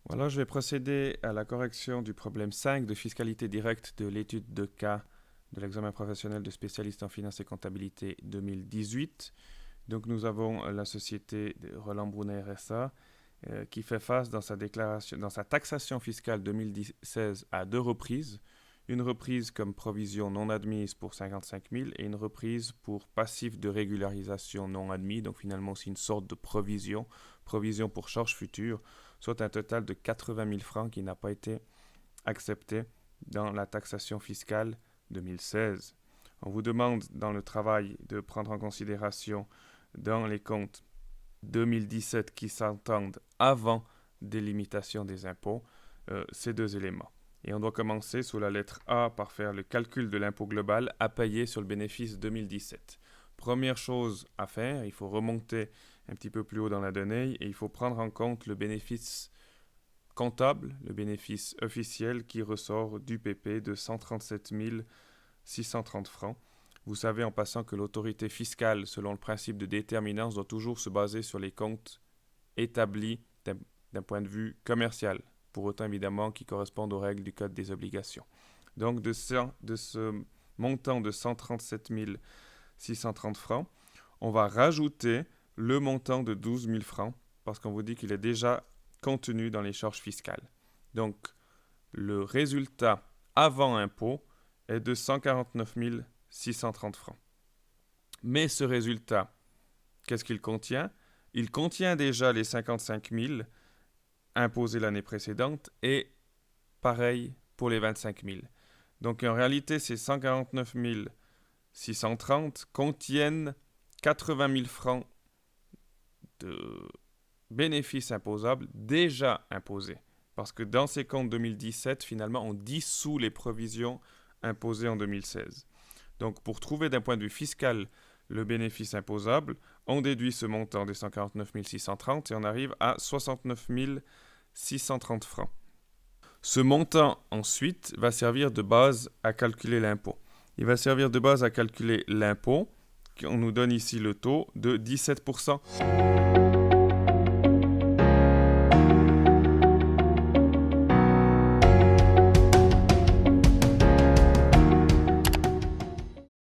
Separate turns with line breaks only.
Voilà, je vais procéder à la correction du problème 5 de fiscalité directe de l'étude de cas de l'examen professionnel de spécialiste en finance et comptabilité 2018. Donc nous avons la société de Roland Brunet RSA qui fait face dans sa taxation fiscale 2016 à deux reprises. Une reprise comme provision non admise pour 55 000 et une reprise pour passif de régularisation non admis, donc finalement c'est une sorte de provision pour charges futures, soit un total de 80 000 francs qui n'a pas été accepté dans la taxation fiscale 2016. On vous demande dans le travail de prendre en considération dans les comptes 2017 qui s'entendent avant délimitation des impôts ces deux éléments. Et on doit commencer sous la lettre A par faire le calcul de l'impôt global à payer sur le bénéfice 2017. Première chose à faire, il faut remonter un petit peu plus haut dans la donnée et il faut prendre en compte le bénéfice comptable, le bénéfice officiel qui ressort du PP de 137 630 francs. Vous savez en passant que l'autorité fiscale, selon le principe de déterminance, doit toujours se baser sur les comptes établis d'un point de vue commercial, pour autant évidemment qui correspondent aux règles du Code des obligations. Donc de ce montant de 137 630 francs, on va rajouter le montant de 12 000 francs, parce qu'on vous dit qu'il est déjà contenu dans les charges fiscales. Donc le résultat avant impôt est de 149 630 francs. Mais ce résultat, qu'est-ce qu'il contient? Il contient déjà les 55 000 imposés l'année précédente et pareil pour les 25 000. Donc en réalité, ces 149 630 contiennent 80 000 francs de bénéfices imposables déjà imposés. Parce que dans ces comptes 2017, finalement, on dissout les provisions imposées en 2016. Donc, pour trouver d'un point de vue fiscal le bénéfice imposable, on déduit ce montant des 149 630 et on arrive à 69 630 francs. Ce montant, ensuite, va servir de base à calculer l'impôt. Il va servir de base à calculer l'impôt. On nous donne ici le taux de 17%.